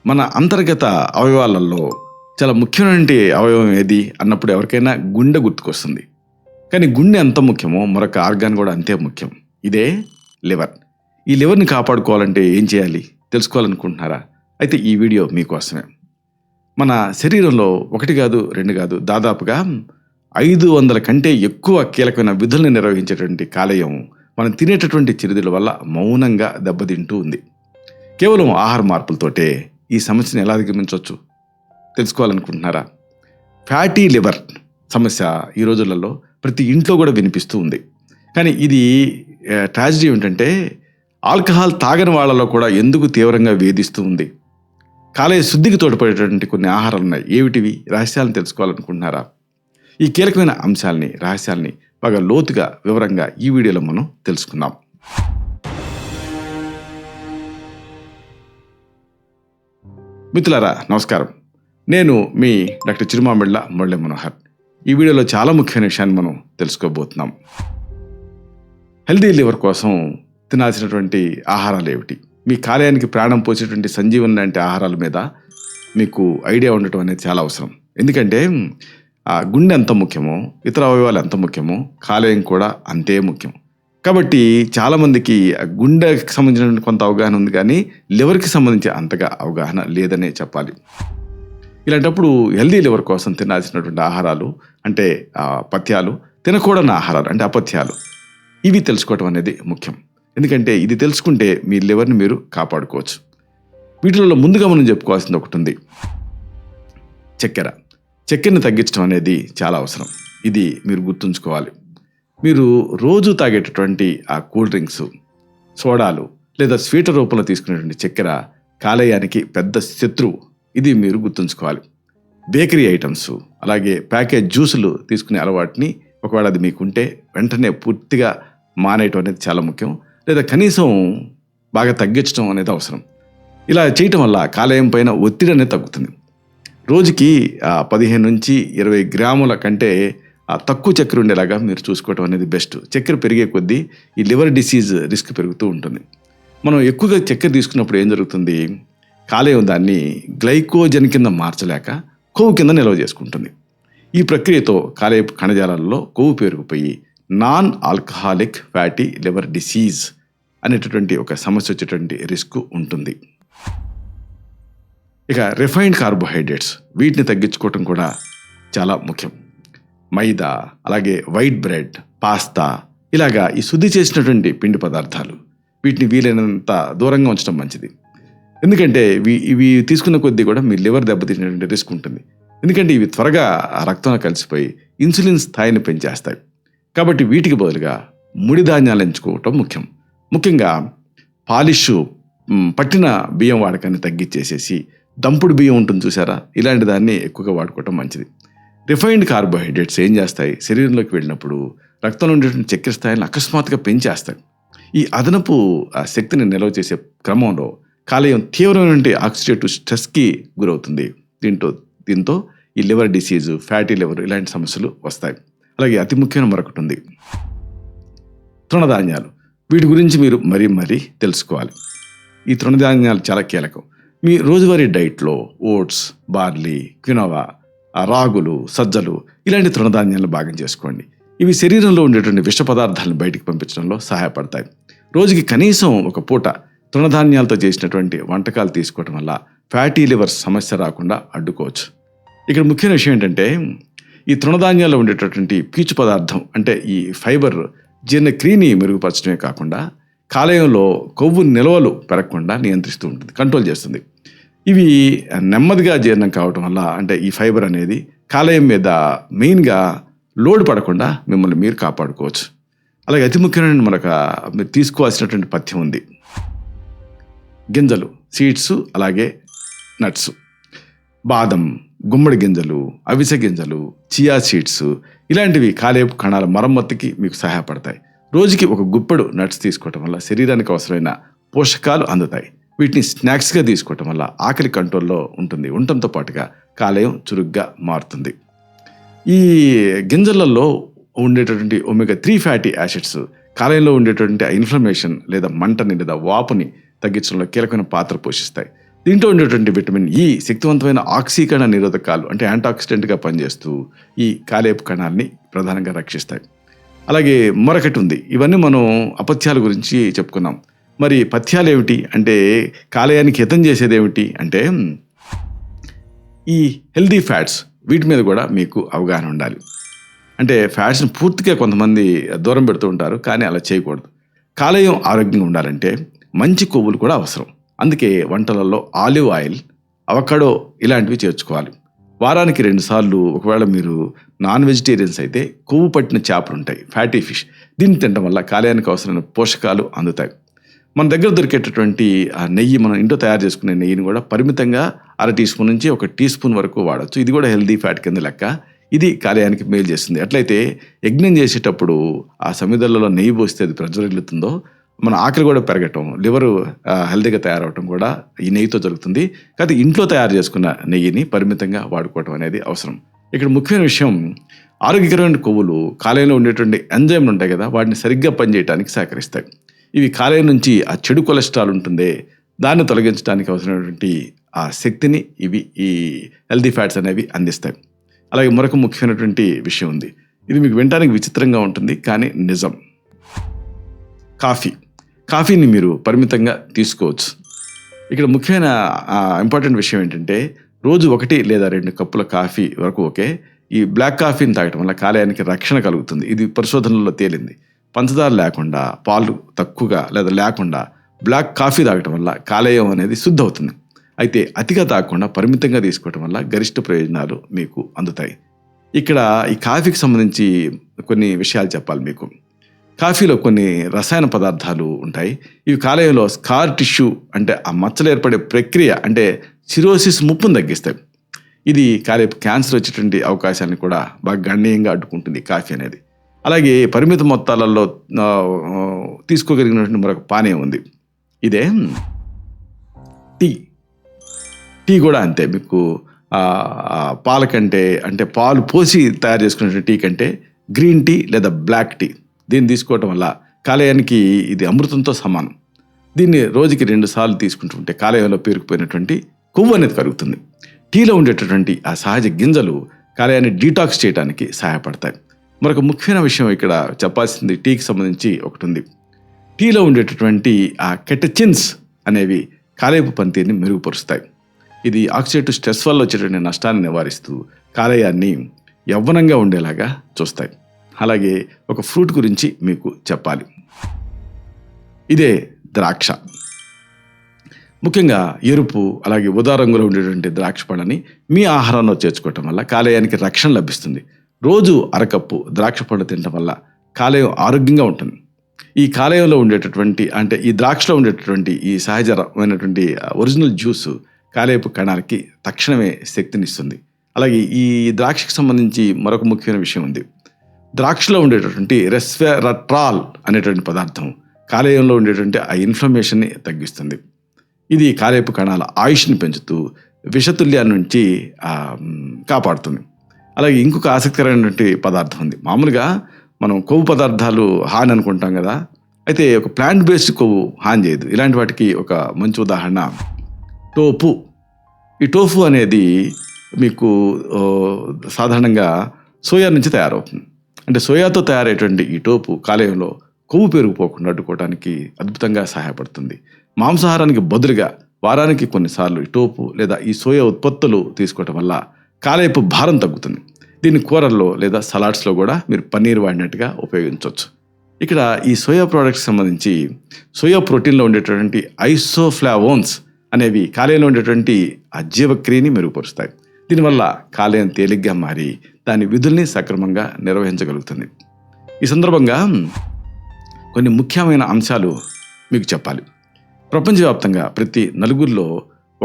మన అంతర్గత అవయవాలలో చాలా ముఖ్యమైనటువంటి అవయవం ఏది అన్నప్పుడు ఎవరికైనా గుండె గుర్తుకొస్తుంది. కానీ గుండె ఎంత ముఖ్యమో మరొక ఆర్గాన్ కూడా అంతే ముఖ్యం. ఇదే లివర్. ఈ లివర్ని కాపాడుకోవాలంటే ఏం చేయాలి తెలుసుకోవాలనుకుంటున్నారా? అయితే ఈ వీడియో మీకోసమే. మన శరీరంలో 1 కాదు 2 కాదు దాదాపుగా 500 కంటే ఎక్కువ కీలకమైన విధులను నిర్వహించేటువంటి కాలేయం మనం తినేటటువంటి చిరుతిళ్ళ వల్ల మౌనంగా దెబ్బతింటూ ఉంది. కేవలం ఆహార మార్పులతోటే ఈ సమస్యను ఎలా అధిగమించవచ్చు తెలుసుకోవాలనుకుంటున్నారా? ఫ్యాటీ లివర్ సమస్య ఈ రోజులలో ప్రతి ఇంట్లో కూడా వినిపిస్తూ ఉంది. కానీ ఇది ట్రాజడీ ఏంటంటే ఆల్కహాల్ తాగని వాళ్ళలో కూడా ఎందుకు తీవ్రంగా వేధిస్తూ ఉంది? కాలేయ శుద్ధికి తోడ్పడేటువంటి కొన్ని ఆహారాలు ఉన్నాయి. ఏమిటివి? రహస్యాలను తెలుసుకోవాలనుకుంటున్నారా? ఈ కీలకమైన అంశాలని, రహస్యాల్ని బాగా లోతుగా వివరంగా ఈ వీడియోలో మనం తెలుసుకుందాం. మిత్రులారా నమస్కారం. నేను మీ డాక్టర్ చిరుమామిళ్ళ మురళీ మనోహర్. ఈ వీడియోలో చాలా ముఖ్యమైన విషయాన్ని మనం తెలుసుకోబోతున్నాం. హెల్దీ లివర్ కోసం తినాల్సినటువంటి ఆహారాలు ఏమిటి? మీ కాలేయానికి ప్రాణం పోసేటువంటి సంజీవన్ లాంటి ఆహారాల మీద మీకు ఐడియా ఉండటం అనేది చాలా అవసరం. ఎందుకంటే గుండె ఎంత ముఖ్యమో, ఇతర అవయవాలు ఎంత ముఖ్యమో, కాలేయం కూడా అంతే ముఖ్యం. కాబట్టి చాలామందికి గుండెకి సంబంధించిన కొంత అవగాహన ఉంది, కానీ లివర్కి సంబంధించి అంతగా అవగాహన లేదనే చెప్పాలి. ఇలాంటప్పుడు హెల్దీ లివర్ కోసం తినాల్సినటువంటి ఆహారాలు అంటే పథ్యాలు, తినకూడని ఆహారాలు అంటే అపథ్యాలు, ఇవి తెలుసుకోవటం అనేది ముఖ్యం. ఎందుకంటే ఇది తెలుసుకుంటే మీ లివర్ని మీరు కాపాడుకోవచ్చు. వీటిలో ముందుగా మనం చెప్పుకోవాల్సింది ఒకటి ఉంది, చక్కెరని తగ్గించడం అనేది చాలా అవసరం. ఇది మీరు గుర్తుంచుకోవాలి. మీరు రోజు తాగేటటువంటి ఆ కూల్ డ్రింక్స్, సోడాలు లేదా స్వీట్ రూపంలో తీసుకునేటువంటి చక్కెర కాలేయానికి పెద్ద శత్రువు. ఇది మీరు గుర్తుంచుకోవాలి. బేకరీ ఐటమ్స్, అలాగే ప్యాకేజ్ జ్యూసులు తీసుకునే అలవాటుని ఒకవేళ అది మీకుంటే వెంటనే పూర్తిగా మానేయటం అనేది చాలా ముఖ్యం. లేదా కనీసం బాగా తగ్గించడం అనేది అవసరం. ఇలా చేయటం వల్ల కాలేయం పైన ఒత్తిడి అనేది తగ్గుతుంది. రోజుకి 15 నుంచి 20 గ్రాముల కంటే తక్కువ చక్కెర ఉండేలాగా మీరు చూసుకోవటం అనేది బెస్ట్. చక్కెర పెరిగే కొద్దీ ఈ లివర్ డిసీజ్ రిస్క్ పెరుగుతూ ఉంటుంది. మనం ఎక్కువగా చక్కెర తీసుకున్నప్పుడు ఏం జరుగుతుంది? కాలేయం దాన్ని గ్లైకోజన్ కింద మార్చలేక కొవ్వు కింద నిల్వ చేసుకుంటుంది. ఈ ప్రక్రియతో కాలేయపు కణజాలాల్లో కొవ్వు పేరుకుపోయి non alcoholic fatty liver disease అనేటటువంటి ఒక సమస్య వచ్చేటువంటి రిస్క్ ఉంటుంది. ఇక రిఫైన్డ్ కార్బోహైడ్రేట్స్, వీటిని తగ్గించుకోవటం కూడా చాలా ముఖ్యం. మైదా, అలాగే వైట్ బ్రెడ్, పాస్తా, ఇలాగా ఈ శుద్ధి చేసినటువంటి పిండి పదార్థాలు, వీటిని వీలైనంత దూరంగా ఉంచడం మంచిది. ఎందుకంటే ఇవి తీసుకున్న కొద్దీ కూడా మీ లివర్ దెబ్బతినేటువంటి రిస్క్ ఉంటుంది. ఎందుకంటే ఇవి త్వరగా రక్తంలో కలిసిపోయి ఇన్సులిన్ స్థాయిని పెంచేస్తాయి. కాబట్టి వీటికి బదులుగా ముడి ధాన్యాలు ఎంచుకోవటం ముఖ్యం. ముఖ్యంగా పాలిష్ పట్టిన బియ్యం వాడకాన్ని తగ్గించేసేసి దంపుడు బియ్యం ఉంటుంది చూసారా, ఇలాంటి దాన్ని ఎక్కువగా వాడుకోవటం మంచిది. రిఫైన్డ్ కార్బోహైడ్రేట్స్ ఏం చేస్తాయి? శరీరంలోకి వెళ్ళినప్పుడు రక్తంలో ఉండేటువంటి చక్కెర స్థాయిని అకస్మాత్తుగా పెంచేస్తాయి. ఈ అదనపు శక్తిని నిల్వ చేసే క్రమంలో కాలేయం తీవ్రమైన ఆక్సిడేటివ్ స్ట్రెస్కి గురవుతుంది. దీంతో ఈ లివర్ డిసీజ్, ఫ్యాటీ లివర్ ఇలాంటి సమస్యలు వస్తాయి. అలాగే అతి ముఖ్యమైన మరొకటి ఉంది, తృణధాన్యాలు. వీటి గురించి మీరు మరీ తెలుసుకోవాలి. ఈ తృణధాన్యాలు చాలా కీలకం. మీ రోజువారీ డైట్లో ఓట్స్, బార్లీ, క్వినోవా, రాగులు, సజ్జలు ఇలాంటి తృణధాన్యాలను భాగం చేసుకోండి. ఇవి శరీరంలో ఉండేటువంటి విష పదార్థాలను బయటికి పంపించడంలో సహాయపడతాయి. రోజుకి కనీసం ఒక పూట తృణధాన్యాలతో చేసినటువంటి వంటకాలు తీసుకోవటం వల్ల ఫ్యాటీ లివర్ సమస్య రాకుండా అడ్డుకోవచ్చు. ఇక్కడ ముఖ్యమైన విషయం ఏంటంటే ఈ తృణధాన్యాల్లో ఉండేటటువంటి పీచు పదార్థం అంటే ఈ ఫైబర్ జీర్ణక్రియని మెరుగుపరచడమే కాకుండా కాలేయంలో కొవ్వు నిల్వలు పెరగకుండా నియంత్రిస్తూ ఉంటుంది, కంట్రోల్ చేస్తుంది. ఇవి నెమ్మదిగా జీర్ణం కావటం వల్ల అంటే ఈ ఫైబర్ అనేది కాలేయం మీద మెయిన్గా లోడ్ పడకుండా మిమ్మల్ని మీరు కాపాడుకోవచ్చు. అలాగే అతి ముఖ్యమైన మీరు తీసుకోవాల్సినటువంటి పథ్యం ఉంది, గింజలు, సీడ్స్, అలాగే నట్స్. బాదం, గుమ్మడి గింజలు, అవిసె గింజలు, చియా సీడ్స్ ఇలాంటివి కాలేయపు కణాల మరమ్మతుకి మీకు సహాయపడతాయి. రోజుకి ఒక గుప్పెడు నట్స్ తీసుకోవటం వల్ల శరీరానికి అవసరమైన పోషకాలు అందుతాయి. వీటిని స్నాక్స్గా తీసుకోవటం వల్ల ఆకలి కంట్రోల్లో ఉంటుంది. ఉండటంతో పాటుగా కాలేయం చురుగ్గా మారుతుంది. ఈ గింజలలో ఉండేటటువంటి ఒమేగా 3 ఫ్యాటీ యాసిడ్స్ కాలేయంలో ఉండేటువంటి ఇన్ఫ్లమేషన్ లేదా మంటని లేదా వాపుని తగ్గించడంలో కీలకమైన పాత్ర పోషిస్తాయి. దీంట్లో ఉండేటువంటి విటమిన్ ఈ శక్తివంతమైన ఆక్సీకరణ నిరోధకాలు అంటే యాంటాక్సిడెంట్గా పనిచేస్తూ ఈ కాలేయపు కణాన్ని ప్రధానంగా రక్షిస్తాయి. అలాగే మరొకటి ఉంది, ఇవన్నీ మనం అపథ్యాల గురించి చెప్పుకున్నాం. మరి పథ్యాలు ఏమిటి అంటే కాలేయానికి హితం చేసేది ఏమిటి అంటే ఈ హెల్దీ ఫ్యాట్స్, వీటి మీద కూడా మీకు అవగాహన ఉండాలి. అంటే ఫ్యాట్స్ని పూర్తిగా కొంతమంది దూరం పెడుతూ ఉంటారు, కానీ అలా చేయకూడదు. కాలేయం ఆరోగ్యంగా ఉండాలంటే మంచి కొవ్వులు కూడా అవసరం. అందుకే వంటలలో ఆలివ్ ఆయిల్, అవకాడో ఇలాంటివి చేర్చుకోవాలి. వారానికి 2 సార్లు, ఒకవేళ మీరు నాన్ వెజిటేరియన్స్ అయితే కొవ్వు పట్టిన చేపలు ఉంటాయి, ఫ్యాటీ ఫిష్, దీన్ని తినడం వల్ల కాలేయానికి అవసరమైన పోషకాలు అందుతాయి. మన దగ్గర దొరికేటటువంటి ఆ నెయ్యి, మనం ఇంట్లో తయారు చేసుకునే నెయ్యిని కూడా పరిమితంగా 1/2 టీ స్పూన్ నుంచి 1 టీ స్పూన్ వరకు వాడచ్చు. ఇది కూడా హెల్దీ ఫ్యాట్ కింద లెక్క. ఇది కాలేయానికి మేలు చేస్తుంది. ఎట్లయితే యజ్ఞం చేసేటప్పుడు ఆ సమిధలలో నెయ్యి పోస్తే అది ప్రజ్వరిల్లుతుందో, మన ఆకలి కూడా పెరగటం, లివరు హెల్తీగా తయారవటం కూడా ఈ నెయ్యితో జరుగుతుంది. కాబట్టి ఇంట్లో తయారు చేసుకున్న నెయ్యిని పరిమితంగా వాడుకోవటం అనేది అవసరం. ఇక్కడ ముఖ్యమైన విషయం, ఆరోగ్యకరమైన కొవ్వులు కాలేయంలో ఉండేటువంటి ఎంజైమ్లు ఉంటాయి కదా, వాటిని సరిగ్గా పనిచేయడానికి సహకరిస్తాయి. ఇవి కాలేయం నుంచి ఆ చెడు కొలెస్ట్రాల్ ఉంటుందే, దాన్ని తొలగించడానికి అవసరమైనటువంటి ఆ శక్తిని ఇవి ఈ హెల్దీ ఫ్యాట్స్ అనేవి అందిస్తాయి. అలాగే మరొక ముఖ్యమైనటువంటి విషయం ఉంది, ఇది మీకు వినడానికి విచిత్రంగా ఉంటుంది కానీ నిజం. కాఫీని మీరు పరిమితంగా తీసుకోవచ్చు. ఇక్కడ ముఖ్యమైన ఇంపార్టెంట్ విషయం ఏంటంటే, రోజు 1 లేదా 2 కప్పుల కాఫీ వరకు ఓకే. ఈ బ్లాక్ కాఫీని తాగటం వల్ల కాలేయానికి రక్షణ కలుగుతుంది. ఇది పరిశోధనలో తేలింది. పంచదార లేకుండా, పాలు తక్కువగా లేదా లేకుండా బ్లాక్ కాఫీ తాగటం వల్ల కాలేయం అనేది శుద్ధి అవుతుంది. అయితే అతిగా తాగకుండా పరిమితంగా తీసుకోవటం వల్ల గరిష్ట ప్రయోజనాలు మీకు అందుతాయి. ఇక్కడ ఈ కాఫీకి సంబంధించి కొన్ని విషయాలు చెప్పాలి మీకు. కాఫీలో కొన్ని రసాయన పదార్థాలు ఉంటాయి. ఇవి కాలేయంలో స్కార్ టిష్యూ అంటే ఆ మచ్చలు ఏర్పడే ప్రక్రియ అంటే సిరోసిస్ ముప్పును తగ్గిస్తాయి. ఇది కాలేయపు క్యాన్సర్ వచ్చేటువంటి అవకాశాన్ని కూడా బాగా గణనీయంగా అడ్డుకుంటుంది కాఫీ అనేది. అలాగే పరిమిత మొత్తాలలో తీసుకోగలిగినటువంటి మరొక పానీయం ఉంది, ఇదే టీ కూడా అంతే. మీకు పాల కంటే, అంటే పాలు పోసి తయారు చేసుకునే టీ కంటే గ్రీన్ టీ లేదా బ్లాక్ టీ, దీన్ని తీసుకోవటం వల్ల కాలేయానికి ఇది అమృతంతో సమానం. దీన్ని రోజుకి 2 సార్లు తీసుకుంటుంటే కాలేయంలో పేరుకుపోయినటువంటి కొవ్వు అనేది కరుగుతుంది. టీలో ఉండేటటువంటి ఆ సహజ గింజలు కాలేయాన్ని డీటాక్స్ చేయడానికి సహాయపడతాయి. మరొక ముఖ్యమైన విషయం ఇక్కడ చెప్పాల్సింది, టీకి సంబంధించి ఒకటి ఉంది. టీలో ఉండేటటువంటి ఆ కెటచిన్స్ అనేవి కాలేయపు పనితీరుని మెరుగుపరుస్తాయి. ఇది ఆక్సిడేటివ్ స్ట్రెస్ వల్ల వచ్చేటువంటి నష్టాన్ని నివారిస్తూ కాలేయాన్ని యవ్వనంగా ఉండేలాగా చూస్తాయి. అలాగే ఒక ఫ్రూట్ గురించి మీకు చెప్పాలి, ఇదే ద్రాక్ష. ముఖ్యంగా ఎరుపు అలాగే ఊదా రంగులో ఉండేటువంటి ద్రాక్ష పళ్ళని మీ ఆహారంలో చేర్చుకోవటం వల్ల కాలేయానికి రక్షణ లభిస్తుంది. రోజు 1 కప్పు ద్రాక్ష పళ్ళు తినటం వల్ల కాలేయం ఆరోగ్యంగా ఉంటుంది. ఈ కాలేయంలో ఉండేటటువంటి, అంటే ఈ ద్రాక్షలో ఉండేటటువంటి ఈ సహజమైనటువంటి ఒరిజినల్ జ్యూసు కాలేయపు కణాలకి తక్షణమే శక్తినిస్తుంది. అలాగే ఈ ద్రాక్షకి సంబంధించి మరొక ముఖ్యమైన విషయం ఉంది. ద్రాక్షలో ఉండేటటువంటి రెస్వెరాట్రాల్ అనేటువంటి పదార్థం కాలేయంలో ఉండేటువంటి ఆ ఇన్ఫ్లమేషన్ని తగ్గిస్తుంది. ఇది కాలేయపు కణాల ఆయుష్ని పెంచుతూ విషతుల్యాన్ని నుంచి కాపాడుతుంది. అలాగే ఇంకొక ఆసక్తికరమైనటువంటి పదార్థం ఉంది. మామూలుగా మనం కొవ్వు పదార్థాలు హాని అనుకుంటాం కదా, అయితే ఒక ప్లాంట్ బేస్డ్ కొవ్వు హాని చేయదు. ఇలాంటి వాటికి ఒక మంచి ఉదాహరణ టోఫు. ఈ టోఫు అనేది మీకు సాధారణంగా సోయా నుంచి తయారవుతుంది. అంటే సోయాతో తయారయ్యేటువంటి ఈ టోఫు కాలేయంలో కొవ్వు పెరిగిపోకుండా అడ్డుకోవడానికి అద్భుతంగా సహాయపడుతుంది. మాంసాహారానికి బదులుగా వారానికి కొన్నిసార్లు ఈ టోఫు లేదా ఈ సోయా ఉత్పత్తులు తీసుకోవటం వల్ల కాలేయపు భారం తగ్గుతుంది. దీన్ని కూరల్లో లేదా సలాడ్స్లో కూడా మీరు పన్నీర్ వాడినట్టుగా ఉపయోగించవచ్చు. ఇక్కడ ఈ సోయా ప్రోడక్ట్స్ సంబంధించి సోయా ప్రోటీన్లో ఉండేటటువంటి ఐసోఫ్లావోన్స్ అనేవి కాలేయంలో ఉండేటువంటి ఆ జీవక్రియని మెరుగుపరుస్తాయి. దీనివల్ల కాలేయం తేలిగ్గా మారి దాని విధుల్ని సక్రమంగా నిర్వహించగలుగుతుంది. ఈ సందర్భంగా కొన్ని ముఖ్యమైన అంశాలు మీకు చెప్పాలి. ప్రపంచవ్యాప్తంగా ప్రతి 4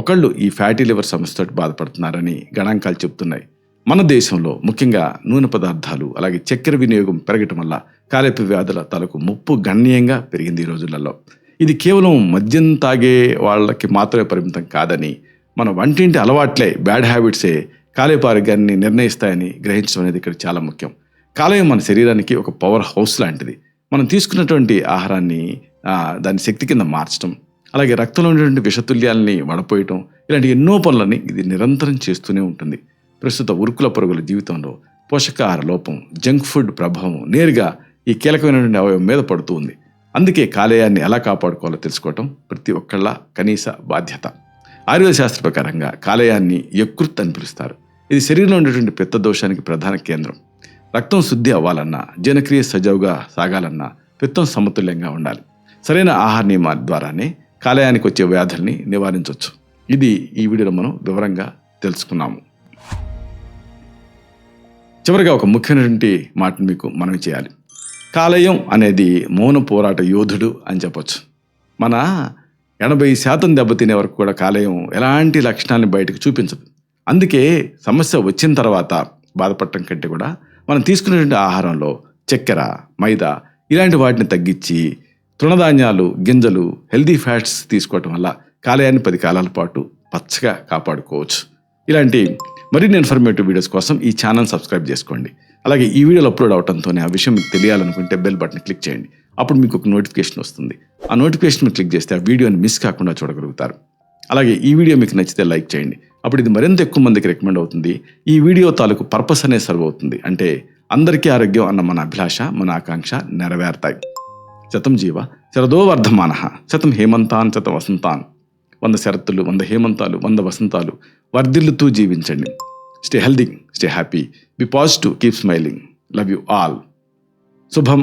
ఒకళ్ళు ఈ ఫ్యాటీ లివర్ సమస్యతో బాధపడుతున్నారని గణాంకాలు చెబుతున్నాయి. మన దేశంలో ముఖ్యంగా నూనె పదార్థాలు అలాగే చక్కెర వినియోగం పెరగటం వల్ల కాలేయపు వ్యాధుల తలకు ముప్పు గణనీయంగా పెరిగింది ఈ రోజులలో. ఇది కేవలం మద్యం తాగే వాళ్ళకి మాత్రమే పరిమితం కాదని, మన వంటింటి అలవాట్లే, బ్యాడ్ హ్యాబిట్సే కాలేయపు ఆరోగ్యాన్ని నిర్ణయిస్తాయని గ్రహించడం అనేది ఇక్కడ చాలా ముఖ్యం. కాలేయం మన శరీరానికి ఒక పవర్ హౌస్ లాంటిది. మనం తీసుకున్నటువంటి ఆహారాన్ని దాని శక్తి కింద మార్చడం, అలాగే రక్తంలో ఉండేటువంటి విషతుల్యాలని వడపోయటం, ఇలాంటి ఎన్నో పనులని ఇది నిరంతరం చేస్తూనే ఉంటుంది. ప్రస్తుత ఉరుకుల పరుగుల జీవితంలో పోషకాహార లోపం, జంక్ ఫుడ్ ప్రభావం నేరుగా ఈ కీలకమైనటువంటి అవయవం మీద పడుతూ ఉంది. అందుకే కాలేయాన్ని ఎలా కాపాడుకోవాలో తెలుసుకోవటం ప్రతి ఒక్కళ్ళ కనీస బాధ్యత. ఆయుర్వేద శాస్త్ర ప్రకారంగా కాలేయాన్ని యకృత్ అని పిలుస్తారు. ఇది శరీరంలో ఉండేటువంటి పిత్త దోషానికి ప్రధాన కేంద్రం. రక్తం శుద్ధి అవ్వాలన్నా, జీర్ణక్రియ సజావుగా సాగాలన్నా పిత్తం సమతుల్యంగా ఉండాలి. సరైన ఆహార నియమాల ద్వారానే కాలేయానికి వచ్చే వ్యాధుల్ని నివారించవచ్చు. ఇది ఈ వీడియోలో మనం వివరంగా తెలుసుకున్నాము. చివరిగా ఒక ముఖ్యమైనటువంటి మాటను మీకు మనవి చేయాలి. కాలేయం అనేది మౌన పోరాట యోధుడు అని చెప్పొచ్చు. మన 80% దెబ్బతినే వరకు కూడా కాలేయం ఎలాంటి లక్షణాలను బయటకు చూపించదు. అందుకే సమస్య వచ్చిన తర్వాత బాధపడటం కంటే కూడా మనం తీసుకునేటువంటి ఆహారంలో చక్కెర, మైదా ఇలాంటి వాటిని తగ్గించి తృణధాన్యాలు, గింజలు, హెల్దీ ఫ్యాట్స్ తీసుకోవటం వల్ల కాలేయాన్ని 10 కాలాల పాటు పచ్చగా కాపాడుకోవచ్చు. ఇలాంటి మరిన్ని ఇన్ఫర్మేటివ్ వీడియోస్ కోసం ఈ ఛానల్ సబ్స్క్రైబ్ చేసుకోండి. అలాగే ఈ వీడియోలు అప్లోడ్ అవడంతోనే ఆ విషయం మీకు తెలియాలనుకుంటే బెల్ బటన్ క్లిక్ చేయండి. అప్పుడు మీకు ఒక నోటిఫికేషన్ వస్తుంది. ఆ నోటిఫికేషన్ మీరు క్లిక్ చేస్తే ఆ వీడియోని మిస్ కాకుండా చూడగలుగుతారు. అలాగే ఈ వీడియో మీకు నచ్చితే లైక్ చేయండి. అప్పుడు ఇది మరింత ఎక్కువ మందికి రికమెండ్ అవుతుంది. ఈ వీడియో తాలూకు పర్పస్ అనేది సర్వ్ అవుతుంది. అంటే అందరికీ ఆరోగ్యం అన్న మన అభిలాష, మన ఆకాంక్ష నెరవేరుతాయి. శతం జీవ శరదో వర్ధమానః, శతం హేమంతాన్ శతం వసంతాన్. 100 శరత్తులు, 100 హేమంతాలు, 100 వసంతాలు వర్ధిల్లుతూ జీవించండి. Stay healthy, stay happy, be positive, keep smiling. Love you all. శుభం.